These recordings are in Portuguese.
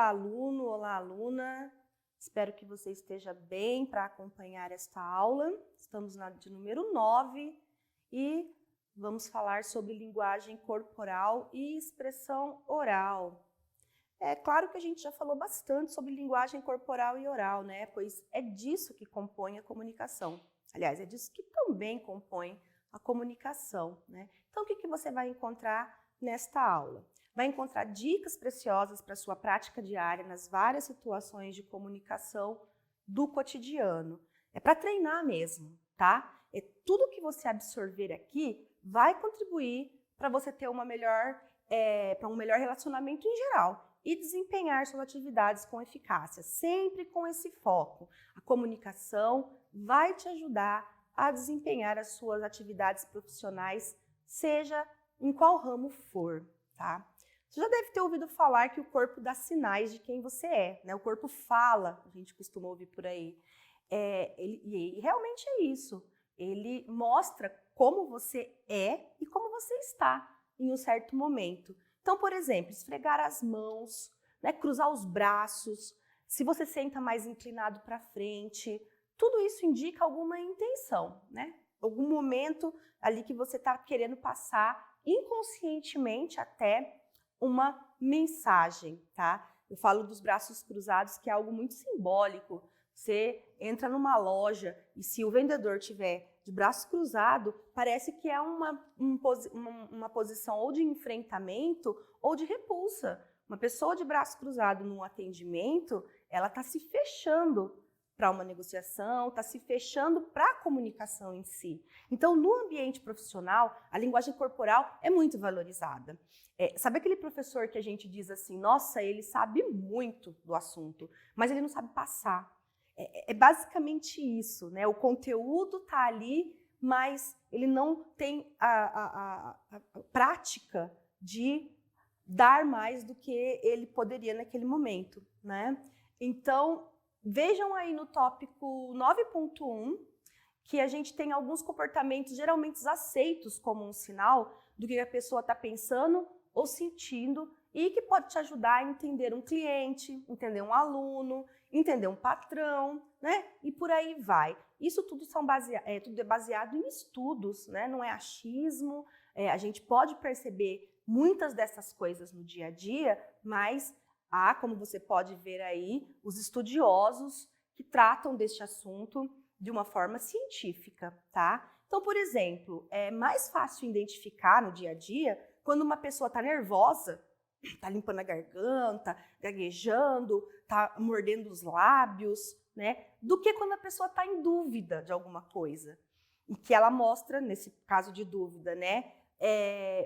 Olá, aluno, olá, aluna. Espero que você esteja bem para acompanhar esta aula. Estamos na de número 9 e vamos falar sobre linguagem corporal e expressão oral. É claro que a gente já falou bastante sobre linguagem corporal e oral, né? Pois é disso que compõe a comunicação. Aliás, é disso que também compõe a comunicação, né? Então, o que você vai encontrar nesta aula? Vai encontrar dicas preciosas para a sua prática diária nas várias situações de comunicação do cotidiano. É para treinar mesmo, tá? É tudo que você absorver aqui vai contribuir para você ter uma para um melhor relacionamento em geral e desempenhar suas atividades com eficácia, sempre com esse foco. A comunicação vai te ajudar a desempenhar as suas atividades profissionais, seja em qual ramo for, tá? Você já deve ter ouvido falar que o corpo dá sinais de quem você é, né? O corpo fala, a gente costuma ouvir por aí. E realmente é isso. Ele mostra como você é e como você está em um certo momento. Então, por exemplo, esfregar as mãos, né? Cruzar os braços, se você senta mais inclinado para frente, tudo isso indica alguma intenção, né? Algum momento ali que você está querendo passar inconscientemente até uma mensagem, tá? Eu falo dos braços cruzados, que é algo muito simbólico. Você entra numa loja e se o vendedor tiver de braço cruzado, parece que é uma posição ou de enfrentamento ou de repulsa. Uma pessoa de braço cruzado num atendimento, ela está se fechando para uma negociação, está se fechando para a comunicação em si. Então, no ambiente profissional, a linguagem corporal é muito valorizada. Sabe aquele professor que a gente diz assim, nossa, ele sabe muito do assunto, mas ele não sabe passar. É basicamente isso, né? O conteúdo está ali, mas ele não tem a prática de dar mais do que ele poderia naquele momento, né? Então, vejam aí no tópico 9.1 que a gente tem alguns comportamentos geralmente aceitos como um sinal do que a pessoa está pensando ou sentindo e que pode te ajudar a entender um cliente, entender um aluno, entender um patrão, né? E por aí vai. Isso tudo, tudo é baseado em estudos, né? Não é achismo. A gente pode perceber muitas dessas coisas no dia a dia, mas há, como você pode ver aí, os estudiosos que tratam deste assunto de uma forma científica, tá? Então, por exemplo, é mais fácil identificar no dia a dia quando uma pessoa está nervosa, está limpando a garganta, gaguejando, está mordendo os lábios, né? Do que quando a pessoa está em dúvida de alguma coisa. E que ela mostra, nesse caso de dúvida, né?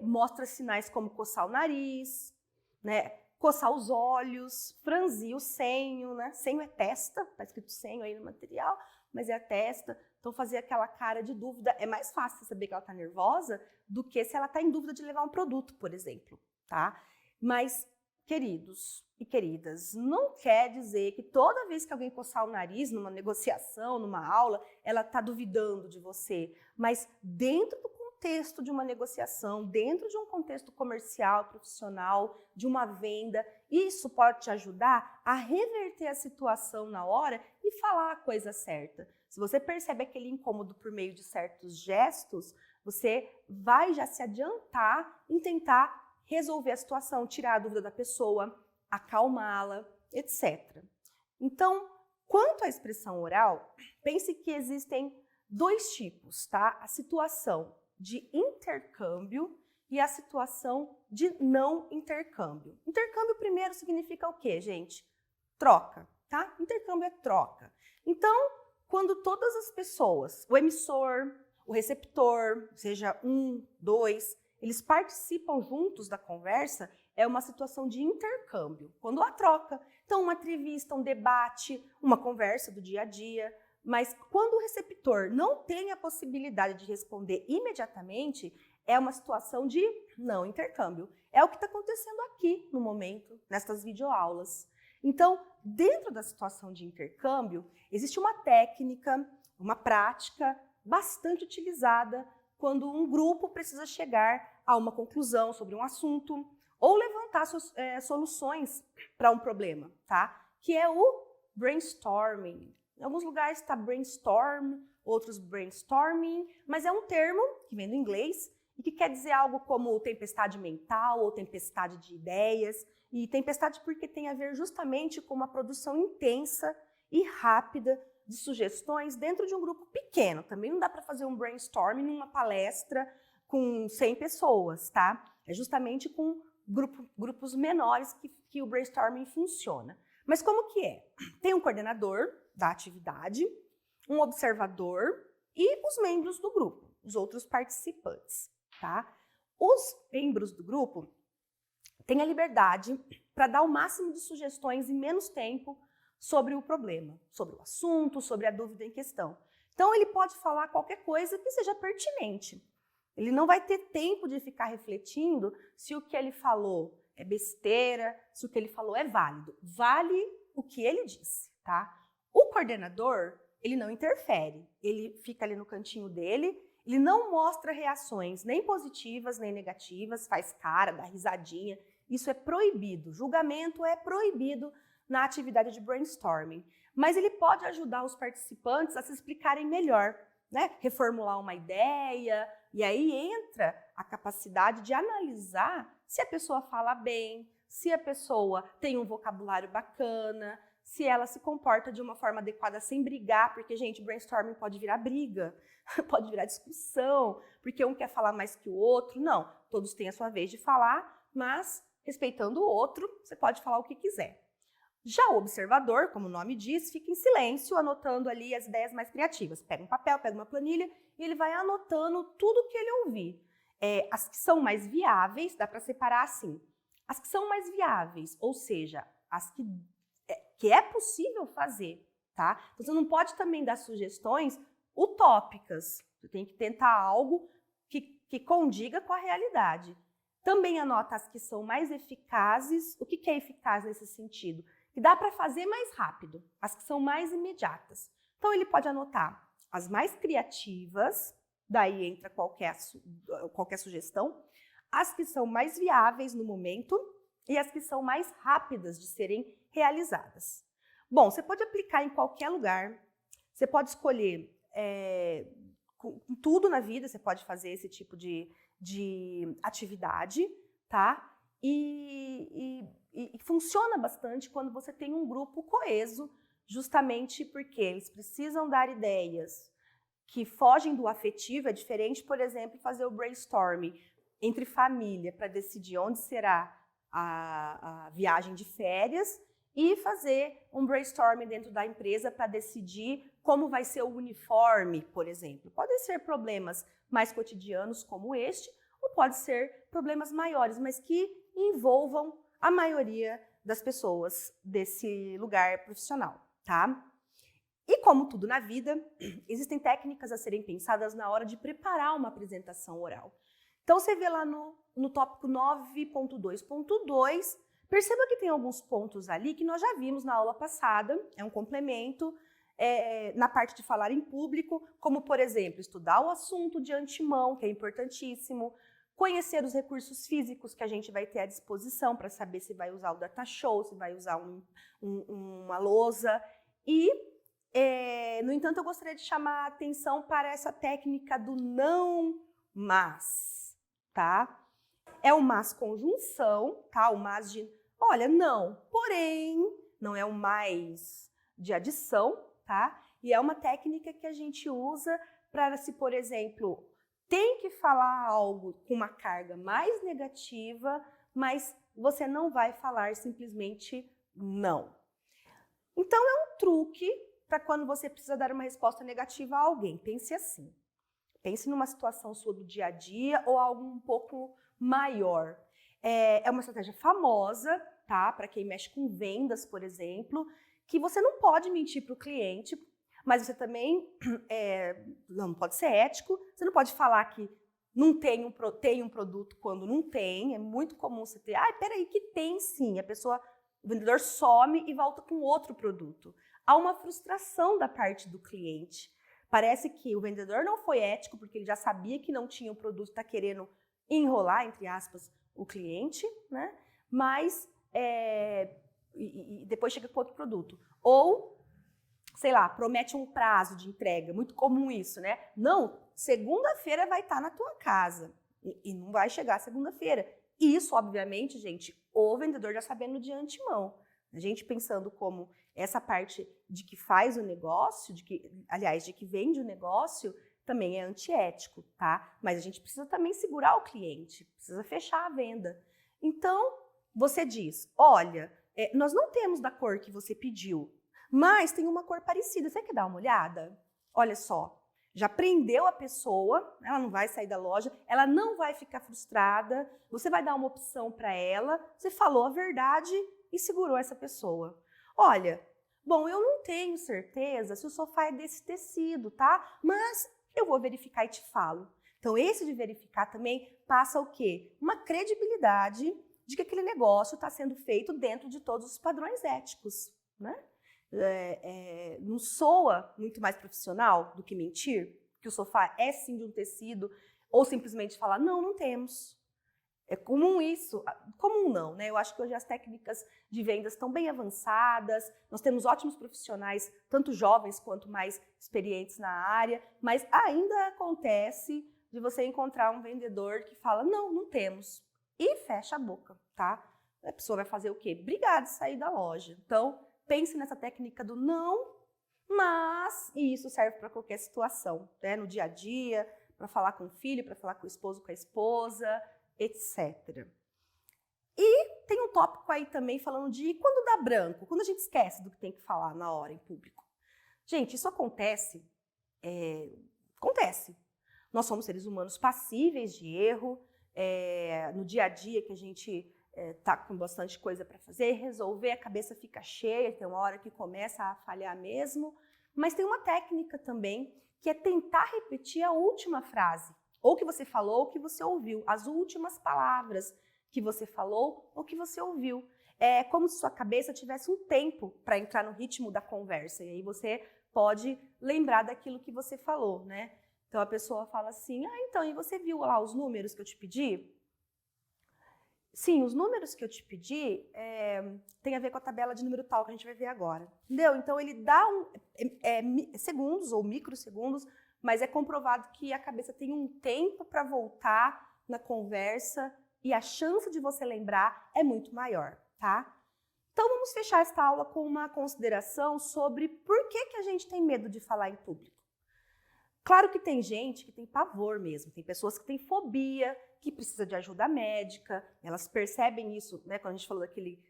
Mostra sinais como coçar o nariz, né? Coçar os olhos, franzir o senho, né? Senho é testa, está escrito senho aí no material, mas é a testa. Então, fazer aquela cara de dúvida é mais fácil saber que ela está nervosa do que se ela está em dúvida de levar um produto, por exemplo, tá? Mas, queridos e queridas, não quer dizer que toda vez que alguém coçar o nariz numa negociação, numa aula, ela está duvidando de você. Mas dentro do contexto de uma negociação, dentro de um contexto comercial, profissional, de uma venda, isso pode te ajudar a reverter a situação na hora e falar a coisa certa. Se você percebe aquele incômodo por meio de certos gestos, você vai já se adiantar em tentar resolver a situação, tirar a dúvida da pessoa, acalmá-la, etc. Então, quanto à expressão oral, pense que existem dois tipos, tá? A situação de intercâmbio e a situação de não intercâmbio. Intercâmbio primeiro significa o quê, gente? Troca, tá? Intercâmbio é troca. Então, quando todas as pessoas, o emissor, o receptor, seja um, dois, eles participam juntos da conversa, é uma situação de intercâmbio, quando há troca. Então, uma entrevista, um debate, uma conversa do dia a dia. Mas quando o receptor não tem a possibilidade de responder imediatamente, é uma situação de não intercâmbio. É o que está acontecendo aqui no momento, nestas videoaulas. Então, dentro da situação de intercâmbio, existe uma técnica, uma prática bastante utilizada quando um grupo precisa chegar a uma conclusão sobre um assunto ou levantar soluções para um problema, tá? Que é o brainstorming. Em alguns lugares está brainstorm, outros brainstorming, mas é um termo que vem do inglês e que quer dizer algo como tempestade mental ou tempestade de ideias. E tempestade porque tem a ver justamente com uma produção intensa e rápida de sugestões dentro de um grupo pequeno. Também não dá para fazer um brainstorming numa palestra com 100 pessoas, tá? É justamente com grupos menores que o brainstorming funciona. Mas como que é? Tem um coordenador da atividade, um observador e os membros do grupo, os outros participantes, tá? Os membros do grupo têm a liberdade para dar o máximo de sugestões em menos tempo sobre o problema, sobre o assunto, sobre a dúvida em questão. Então, ele pode falar qualquer coisa que seja pertinente. Ele não vai ter tempo de ficar refletindo se o que ele falou é besteira, se o que ele falou é válido. Vale o que ele disse, tá? O coordenador, ele não interfere. Ele fica ali no cantinho dele, ele não mostra reações nem positivas nem negativas, faz cara, dá risadinha. Isso é proibido. Julgamento é proibido na atividade de brainstorming. Mas ele pode ajudar os participantes a se explicarem melhor, né? Reformular uma ideia, e aí entra a capacidade de analisar se a pessoa fala bem, se a pessoa tem um vocabulário bacana, se ela se comporta de uma forma adequada sem brigar, porque, gente, brainstorming pode virar briga, pode virar discussão, porque um quer falar mais que o outro. Não, todos têm a sua vez de falar, mas respeitando o outro, você pode falar o que quiser. Já o observador, como o nome diz, fica em silêncio, anotando ali as ideias mais criativas. Pega um papel, pega uma planilha e ele vai anotando tudo que ele ouvir. As que são mais viáveis, dá para separar assim. As que são mais viáveis, ou seja, as que é possível fazer, tá? Então, você não pode também dar sugestões utópicas. Você tem que tentar algo que condiga com a realidade. Também anota as que são mais eficazes. O que é eficaz nesse sentido? Que dá para fazer mais rápido, as que são mais imediatas. Então, ele pode anotar as mais criativas, daí entra qualquer sugestão, as que são mais viáveis no momento e as que são mais rápidas de serem realizadas. Bom, você pode aplicar em qualquer lugar, você pode escolher com tudo na vida, você pode fazer esse tipo de atividade, tá? E funciona bastante quando você tem um grupo coeso, justamente porque eles precisam dar ideias que fogem do afetivo. É diferente, por exemplo, fazer o brainstorming entre família para decidir onde será a viagem de férias e fazer um brainstorming dentro da empresa para decidir como vai ser o uniforme, por exemplo. Podem ser problemas mais cotidianos como este, ou pode ser problemas maiores, mas que envolvam a maioria das pessoas desse lugar profissional, tá? E como tudo na vida, existem técnicas a serem pensadas na hora de preparar uma apresentação oral. Então, você vê lá no tópico 9.2.2, perceba que tem alguns pontos ali que nós já vimos na aula passada, é um complemento, na parte de falar em público, como, por exemplo, estudar o assunto de antemão, que é importantíssimo, conhecer os recursos físicos que a gente vai ter à disposição para saber se vai usar o data show, se vai usar uma lousa. E, no entanto, eu gostaria de chamar a atenção para essa técnica do não mas, tá? É o mas conjunção, tá? O mas de, olha, não, porém, não é o mais de adição, tá? E é uma técnica que a gente usa para, se, por exemplo, tem que falar algo com uma carga mais negativa, mas você não vai falar simplesmente não. Então, é um truque para quando você precisa dar uma resposta negativa a alguém. Pense assim. Pense numa situação sua do dia a dia ou algo um pouco maior. É uma estratégia famosa, tá? Para quem mexe com vendas, por exemplo, que você não pode mentir para o cliente, mas você também não pode ser ético, você não pode falar que não tem um produto quando não tem. É muito comum você ter, peraí, que tem sim. O vendedor some e volta com outro produto. Há uma frustração da parte do cliente. Parece que o vendedor não foi ético porque ele já sabia que não tinha o produto, está querendo enrolar, entre aspas, o cliente, né? Mas e depois chega com outro produto. Ou, sei lá, promete um prazo de entrega, muito comum isso, né? Não, segunda-feira vai estar na tua casa e não vai chegar segunda-feira. Isso, obviamente, gente, o vendedor já sabendo de antemão. A gente pensando como essa parte de que faz o negócio, de que vende o negócio, também é antiético, tá? Mas a gente precisa também segurar o cliente, precisa fechar a venda. Então, você diz, olha, nós não temos da cor que você pediu, mas tem uma cor parecida, você quer dar uma olhada? Olha só, já prendeu a pessoa, ela não vai sair da loja, ela não vai ficar frustrada, você vai dar uma opção para ela, você falou a verdade e segurou essa pessoa. Olha, bom, eu não tenho certeza se o sofá é desse tecido, tá? Mas eu vou verificar e te falo. Então, esse de verificar também passa o quê? Uma credibilidade de que aquele negócio está sendo feito dentro de todos os padrões éticos, né? Não soa muito mais profissional do que mentir, que o sofá é sim de um tecido, ou simplesmente falar, não, não temos. É comum isso, comum não, né? Eu acho que hoje as técnicas de vendas estão bem avançadas, nós temos ótimos profissionais, tanto jovens quanto mais experientes na área, mas ainda acontece de você encontrar um vendedor que fala, não, não temos, e fecha a boca, tá? A pessoa vai fazer o quê? Brigar de sair da loja. Então, pense nessa técnica do não, mas, e isso serve para qualquer situação, né? No dia a dia, para falar com o filho, para falar com o esposo, com a esposa, etc. E tem um tópico aí também falando de quando dá branco, quando a gente esquece do que tem que falar na hora em público. Gente, isso acontece, acontece. Nós somos seres humanos passíveis de erro, no dia a dia que a gente tá com bastante coisa para fazer, resolver, a cabeça fica cheia, tem uma hora que começa a falhar mesmo, mas tem uma técnica também que é tentar repetir a última frase, ou que você falou, ou que você ouviu, as últimas palavras que você falou ou que você ouviu. É como se sua cabeça tivesse um tempo para entrar no ritmo da conversa, e aí você pode lembrar daquilo que você falou, né? Então a pessoa fala assim, então, e você viu lá os números que eu te pedi? Sim, os números que eu te pedi tem a ver com a tabela de número tal que a gente vai ver agora. Entendeu? Então ele dá segundos ou microsegundos, mas é comprovado que a cabeça tem um tempo para voltar na conversa e a chance de você lembrar é muito maior, tá? Então vamos fechar esta aula com uma consideração sobre por que a gente tem medo de falar em público. Claro que tem gente que tem pavor mesmo, tem pessoas que têm fobia, que precisa de ajuda médica, elas percebem isso, né, quando a gente falou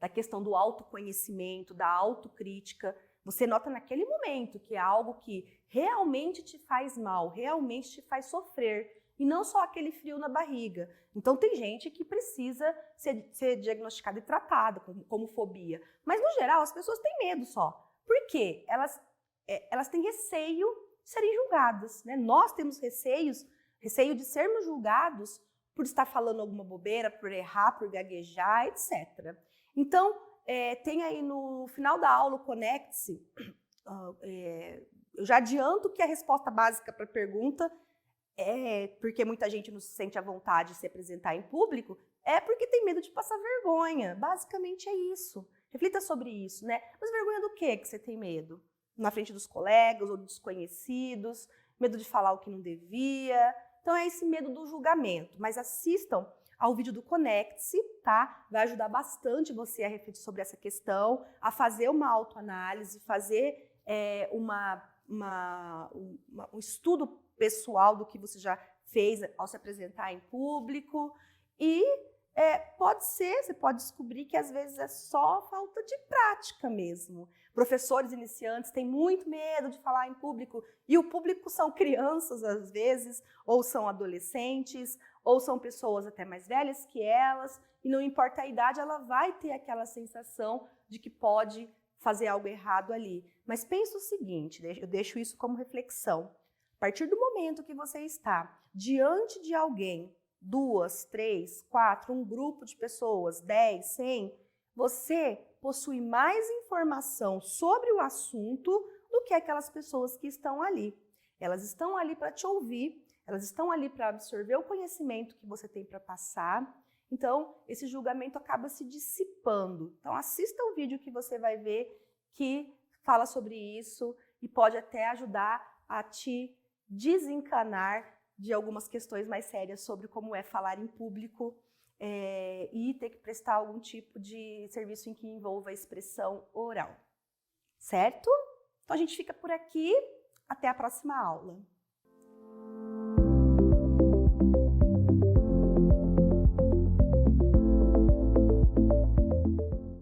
da questão do autoconhecimento, da autocrítica, você nota naquele momento que é algo que realmente te faz mal, realmente te faz sofrer, e não só aquele frio na barriga. Então tem gente que precisa ser diagnosticada e tratada como fobia, mas no geral as pessoas têm medo só. Por quê? Elas têm receio de serem julgadas, né? Nós temos receio de sermos julgados por estar falando alguma bobeira, por errar, por gaguejar, etc. Então, tem aí no final da aula o Conecte-se. Eu já adianto que a resposta básica para a pergunta porque muita gente não se sente à vontade de se apresentar em público, é porque tem medo de passar vergonha. Basicamente é isso. Reflita sobre isso, né? Mas vergonha do quê que você tem medo? Na frente dos colegas ou dos desconhecidos, medo de falar o que não devia. Então é esse medo do julgamento. Mas assistam ao vídeo do Conecte-se, tá? Vai ajudar bastante você a refletir sobre essa questão, a fazer uma autoanálise, fazer um estudo pessoal do que você já fez ao se apresentar em público. E você pode descobrir que às vezes é só falta de prática mesmo. Professores iniciantes têm muito medo de falar em público, e o público são crianças às vezes, ou são adolescentes, ou são pessoas até mais velhas que elas, e não importa a idade, ela vai ter aquela sensação de que pode fazer algo errado ali. Mas pensa o seguinte, eu deixo isso como reflexão. A partir do momento que você está diante de alguém, 2, 3, 4, um grupo de pessoas, 10, 100, você possui mais informação sobre o assunto do que aquelas pessoas que estão ali. Elas estão ali para te ouvir, elas estão ali para absorver o conhecimento que você tem para passar. Então, esse julgamento acaba se dissipando. Então, assista o vídeo que você vai ver que fala sobre isso e pode até ajudar a te desencanar de algumas questões mais sérias sobre como é falar em público e ter que prestar algum tipo de serviço em que envolva a expressão oral. Certo? Então, a gente fica por aqui. Até a próxima aula.